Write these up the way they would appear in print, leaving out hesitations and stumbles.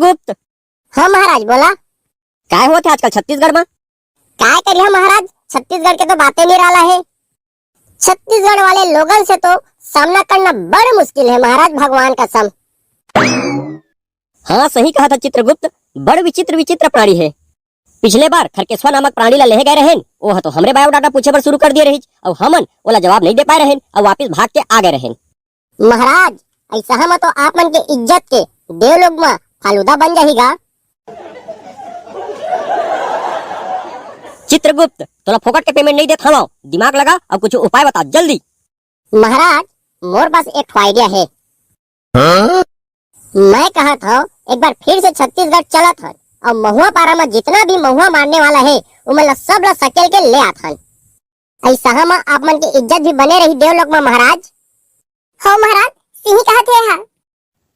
चित्रगुप्त। हाँ महाराज बोला। काय होते आजकल छत्तीसगढ़ में? काय करिए महाराज, छत्तीसगढ़ के तो बातें नहीं रहा है। छत्तीसगढ़ वाले लोगन से तो सामना करना बड़ा मुश्किल है महाराज, भगवान कसम। हाँ सही कहा था चित्रगुप्त, बड़ विचित्र विचित्र प्राणी है। पिछले बार खरकेशवा नामक प्राणी ला ले गए रहेन, वो तो हमरे बायोडाटा पूछे पर शुरू कर दिए रही और हमन ओला जवाब नहीं दे पाए रहेन और वापस भाग के आ गए रहेन। महाराज ऐसा हम तो आप मन के इज्जत के देवलोक में फालूदा बन जाएगा। चित्रगुप्त तोला फोकट के पेमेंट नहीं देता हूँ, दिमाग लगा और कुछ उपाय बता जल्दी। महाराज मोर पास एक आइडिया है। मैं कहा था एक बार फिर से छत्तीसगढ़ चला था और महुआ पारा में जितना भी महुआ मारने वाला है उमन सब ला सकेल के ले आता। ऐसा हम आप मन की इज्जत भी बने रही देवलोक में महाराज। हाँ महाराज सही कहा थे। हाँ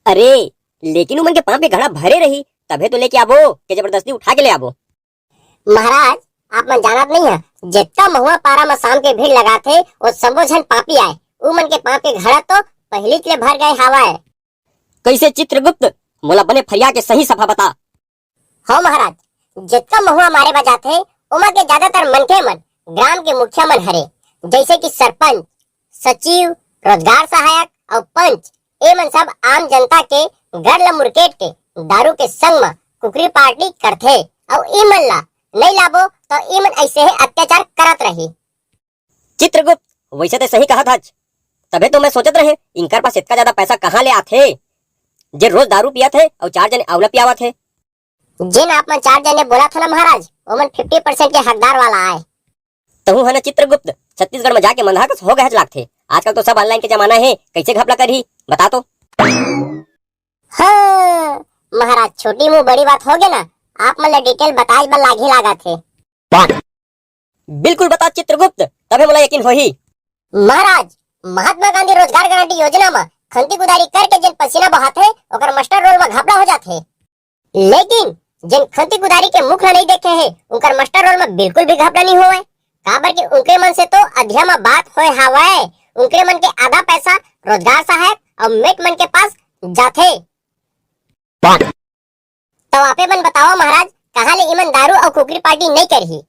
अरे लेकिन उमन के पाँव पे घड़ा भरे रही तबे तो लेके आबो के जबरदस्ती उठा के ले आबो। महाराज आप मन जानत नहीं है, जितना महुआ पारा में शाम के भीड़ लगाते वो सबो झन पापी आए, उमन के पाँव के घड़ा तो पहले के भर गए हवा है। कैसे चित्रगुप्त, मोला बने फरिया के सही सफा बता। हाँ महाराज जितना महुआ मारे बजाते उमा के ज्यादातर मनखे मन ग्राम के मुखिया मन हरे, जैसे कि सरपंच, सचिव, रोजगार सहायक और पंच। ये मन सब आम जनता के घर ला मुरकेट के दारू के संग में कुकरी पार्टी करथे और ई मन ला नहीं लाबो तो ई मन ऐसे ही अत्याचार करत रही। चित्रगुप्त वैसे तो सही कहा था, तबे तो मैं सोचत रहे इनकर पास इतना ज्यादा पैसा कहाँ ले आथे जे रोज दारू पिया थे और 4 जने आंवला पियावा थे। जिन आप मन 4 जने बोला था ना महाराज, वो मन 50% के हकदार वाला आए। तहु है ना चित्रगुप्त, छत्तीसगढ़ में जाके मंदाकस हो गए लागथे। आजकल तो सब ऑनलाइन के जमाना है, कैसे घपला करही बता तो। हाँ महाराज छोटी मुंह बड़ी बात हो गई ना, आप मन डिटेल बताए बल लागी लागा थे। बिल्कुल बता चित्रगुप्त, तबे मोला यकीन होही। महाराज महात्मा गांधी रोजगार गारंटी योजना में खंती कुदारी करके जिन पसीना बहाते ओकर मास्टर रोल में घपला हो जाते, लेकिन जिन खंती कुदारी के मुख नहीं देखे है उनकर मास्टर रोल में बिल्कुल भी घपला नहीं हुए। काबर के उनके मन से तो अधिया में बात होए हवाए, उनके मन के आधा पैसा रोजगार सहायक और मेट मन के पास जाते। तो आपे मन बताओ महाराज कहाँ ले ईमन दारू और कुकरी पार्टी नहीं करही।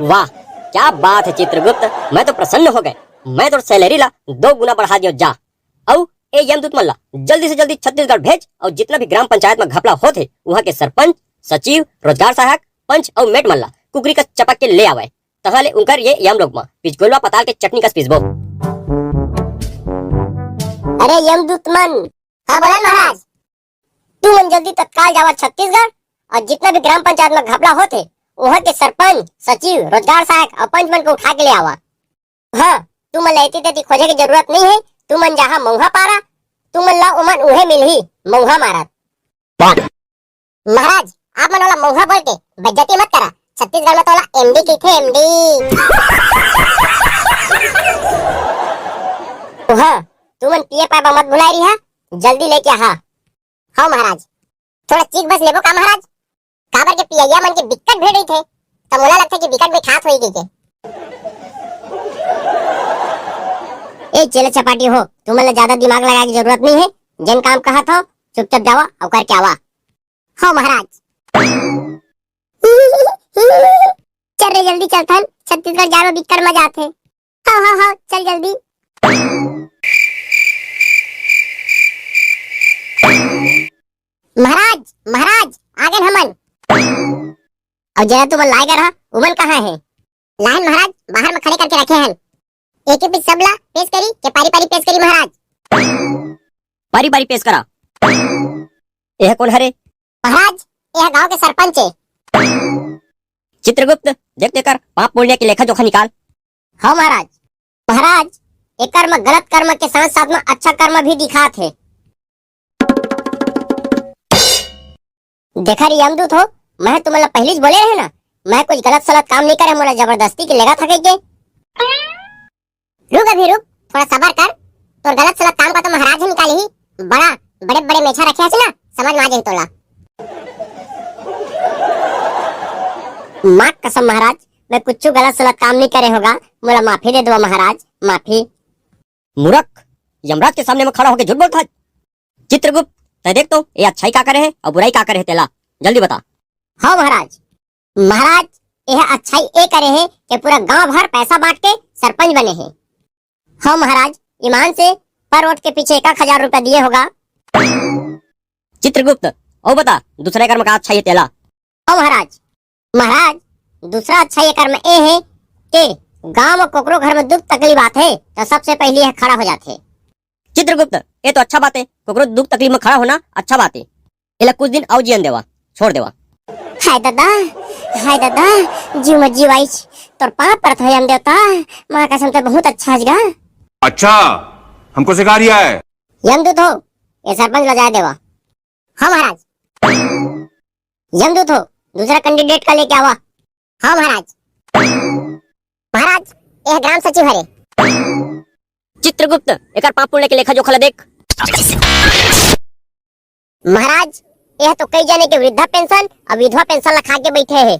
वाह क्या बात है चित्रगुप्त, मैं तो प्रसन्न हो गए। मैं तो सैलरी ला 2 गुना बढ़ा दियो जा। और ए यमदूत मल्ला जल्दी से जल्दी छत्तीसगढ़ भेज और जितना भी ग्राम पंचायत में घपला होते वहाँ के सरपंच, सचिव, रोजगार सहायक, पंच और मेट मल्ला कुकरी का चपक के ले आवे। तहाले उनकर ये यम लोग में पिचगोलवा पताल के चटनी का पीसबो। अरे यमदूत मन, हाँ बोला महाराज। तू मन जल्दी तत्काल जावा छत्तीसगढ़ और जितना भी ग्राम पंचायत में घपला होते वहाँ के सरपंच, सचिव, रोजगार सहायक और पंच मन को उठा के ले आवा। हाँ तू मन लेती तेती खोजे की जरूरत नहीं है, तू मन जहाँ महुआ पारा तू मन ला उमन उहे मिलही महुआ मारत। महाराज आप मन वाला महुआ बोल के बेइज्जती मत करा, छत्तीसगढ़ में तो वाला एमडी की थे एमडी। हाँ तू मन पिए पाए मत भुलाई रही है, जल्दी लेके आ। हाँ महाराज थोड़ा चीख बस लेबो का महाराज, काबर के पियैया मन के दिक्कत भेड़ रही थे तो मोला लगता कि विकट भी खात होई के। ए चले चपाटी हो, तुम्हें ज्यादा दिमाग लगाने की जरूरत नहीं है, जिन काम कहा था चुपचाप जावा और करके आवा। हाँ महाराज। चल रे जल्दी चल थन, छत्तीसगढ़ जानो बिक्कर मजा आते। हाँ हाँ हाँ चल जल्दी। महाराज महाराज आगे हमन। और जरा तुम लाएगा रहा उमन कहाँ है? लाइन महाराज बाहर में खड़े करके रखे हैं। एक ही पीस सबला पेश करी के पारी पारी पेश करी महाराज। पारी पारी पेश करा। यह कौन हरे? महाराज यह गांव के सरपंच है। चित्रगुप्त देख देकर पाप पुण्य की लेखा जोखा निकाल। हाँ महाराज। महाराज एक कर्म गलत कर्म के साथ साथ में अच्छा कर्म भी दिखात है। देखा रही यमदूत हो, मैं तुम्हें पहले ही बोले रहे ना, मैं कुछ गलत सलत काम नहीं करे, मोला जबरदस्ती के लेगा था के। रुक अभी रुक, थोड़ा सबर कर, तो गलत सलत काम का तो महाराज ही निकाली ही। बड़ा बड़े बड़े मेछा रखे है ना, समझ में आ जाए तोला। माँ कसम महाराज मैं कुछ गलत सलत काम नहीं करे होगा, मोला माफी दे दो महाराज, माफी। मूर्ख, यमराज के सामने में खड़ा होकर झूठ बोलता है। चित्रगुप्त तय देख तो ये अच्छाई का करे है और बुराई का करे है तेला, जल्दी बता। हाँ महाराज, महाराज यह अच्छाई ए करे है कि पूरा गांव भर पैसा बांट के सरपंच बने हैं। हाँ महाराज, ईमान से पर वोट के पीछे 1,000 रुपया दिए होगा। चित्रगुप्त ओ बता दूसरे कर्म का अच्छाई है तेला। हाँ महाराज, महाराज दूसरा अच्छाई कर्म ए है कि गांव में कोकरो घर में दुख तकलीफ आते है तो सबसे पहले यह खड़ा हो जाते है। चित्रगुप्त ये तो अच्छा बात है, कोकरो दुख तकलीफ में खड़ा होना अच्छा बात है। ये कुछ दिन आओ जीवन देवा छोड़ देवा। हाय दादा जीव मत जीव आइच तोर पाप परत है हम देवता, मां कसम तो बहुत अच्छा हजगा। अच्छा हमको सिखा रिया है। यमदूत हो ये सरपंच लजा देवा। हाँ महाराज। यमदूत हो दूसरा कैंडिडेट का लेके आवा। हाँ महाराज। महाराज यह ग्राम सचिव हरे। चित्रगुप्त एक पाप पुण्य के लेखा जोखा देख। महाराज यह तो कई जाने के वृद्धा पेंशन और विधवा पेंशन ला खा के बैठे हैं।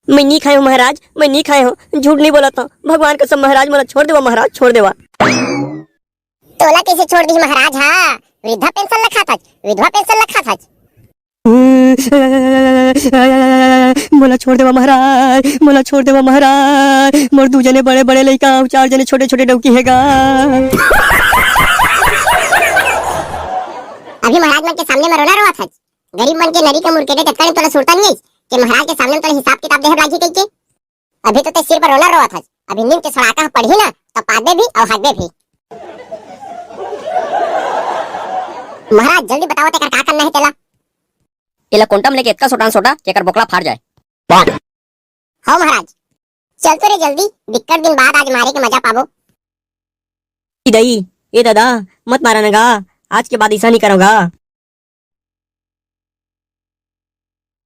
मैं नहीं खाए हूँ महाराज, मैं नहीं खाए हूँ, झूठ नहीं बोला था, भगवान कसम महाराज मला छोड़ देवा महाराज, छोड़ देवा। तोला कैसे छोड़ दी महाराज? हाँ वृद्धा पेंशन ला खाता, विधवा पेंशन ला खाता। मोला छोड़ देवा महाराज, मोला छोड़ देवा महाराज, मोर 2 जने बड़े बड़े लड़का और 4 जने छोटे छोटे डौकी हैगा। अभी महाराज मन के सामने में रोना रोआ था, गरीब मन के नरी के मुर्केटे टटकाने तोला सुरता नहीं कि महाराज के सामने तोला हिसाब किताब देह लागी कह के। अभी तो ते सिर पर रोना रोआ था, अभी नीम के सड़ाका पढ़ी ना तो पादे भी और हादे भी। महाराज जल्दी बताओ तेरा का करना है तेला। एला कोंटम लेके इतना सोटान सोटा कि एकर बोकला फाड़ जाए। हाँ महाराज चल तो रे जल्दी, दिक्कत दिन बाद आज मारे के मजा पाबो। दई ए दादा मत मारनगा, आज के बाद ऐसा नहीं करूंगा।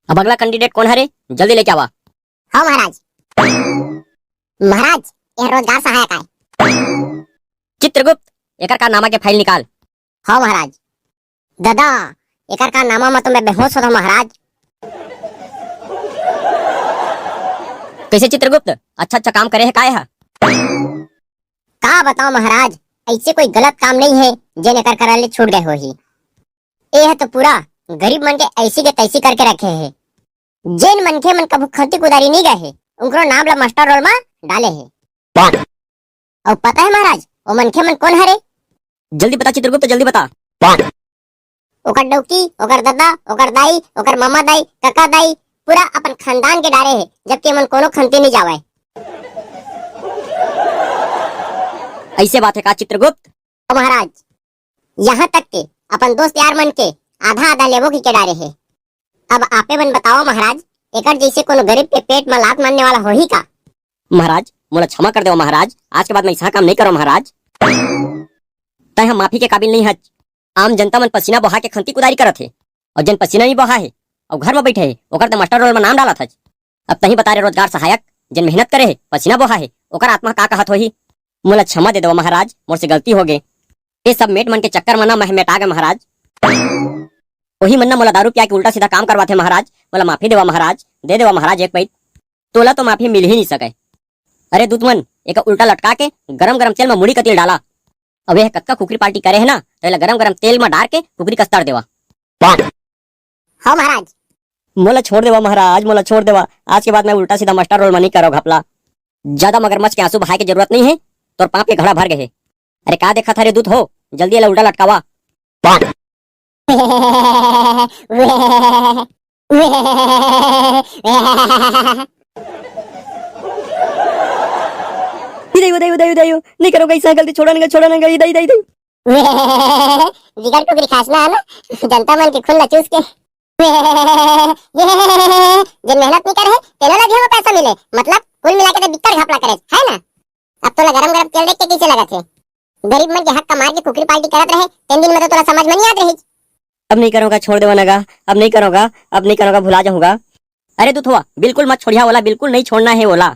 अब अगला कैंडिडेट कौन है रे, जल्दी लेके आवा। हाँ महाराज। महाराज यह रोजगार सहायक है। चित्रगुप्त एकर का नामा के फाइल निकाल। हाँ महाराज। दादा एकर का नामा में तो मैं बेहोश होता महाराज। कैसे चित्रगुप्त अच्छा अच्छा काम करे है काय है? का बताओ महाराज, ऐसे कोई गलत काम नहीं है जेने कर कराले छूट गए हो ही। ये है तो पूरा गरीब मन के ऐसी के तैसी करके रखे है। जेन मनखे मन कभू खती कुदारी नहीं गए है उनको नाम ला मास्टर रोल में डाले है। और पता है महाराज वो मनखे मन कौन हरे? जल्दी बता चित्रगुप्त जल्दी बता। ओकर डौकी, ओकर दादा, ओकर दाई, ओकर मामा दाई, काका दाई पूरा अपन खानदान के डारे है, जबकि मन कोनो खंती नहीं जावे। ऐसे बात है का चित्रगुप्त? महाराज यहाँ तक के अपन दोस्त यार मन के आधा आधा लेवो की के डारे है। अब आपे मन बताओ महाराज, एकर जैसे कोनो गरीब के पेट में लात मारने वाला हो ही का? महाराज मोला क्षमा कर दो महाराज, आज के बाद मैं ऐसा काम नहीं करो महाराज। तय हम माफी के काबिल नहीं है। आम जनता मन पसीना बहा के खंती कुदारी करत है और जन पसीना नहीं बहा है और घर में बैठे है ओकर तो मास्टर रोल में नाम डाला था। अब तही बता रहे रोजगार सहायक जन मेहनत करे है पसीना बहा है ओकर आत्मा का कहत होही। मोला क्षमा दे दो महाराज, मोर से गलती हो गए। ये सब मेट मन के चक्कर में ना मैं मेटा गए महाराज। वही मन ना मोला दारू पिया के उल्टा सीधा काम करवाते महाराज, मोला माफी देवा महाराज, दे देवा महाराज एक पैट। तोला तो माफी मिल ही नहीं सके। अरे दूतमन एक उल्टा लटका के गरम गरम तेल में मुड़ी का तेल डाला। अब यह कक्का कुकरी पार्टी करे है ना तो गरम गरम तेल में डाल के कुकरी कस्तार देवा। हाँ महाराज। मोला छोड़ देवा महाराज, मोला छोड़ देवा, आज के बाद मैं उल्टा सीधा मास्टर रोल में नहीं करो घपला। ज्यादा मगरमच्छ के आंसू बहाए की जरूरत नहीं है, तोर पाप के घड़ा भर गए है। अरे का देखा था रे दूत हो, जल्दी उल्टा लटकावा। नहीं करोगे ऐसा गलती, छोड़ा नहीं दई दई दई। जिगर टुकड़ी खासना है ना जनता मन के खुला चूस के। जिन मेहनत नहीं करे तेलो लगे वो पैसा मिले, मतलब कुल मिला के तो बिक्कर घपला करे है ना। अब तो गरम गरम तेल देख के कैसे लगा थे? गरीब मन के हक का मार के कुकरी पार्टी करत रहे 3 दिन में तो तोरा समझ में नहीं आत रही। अब नहीं करूंगा, छोड़ देवा नगा, अब नहीं करूंगा, भुला जाऊंगा। अरे दूत हुआ बिल्कुल मत छोड़िया, बोला बिल्कुल नहीं छोड़ना है बोला।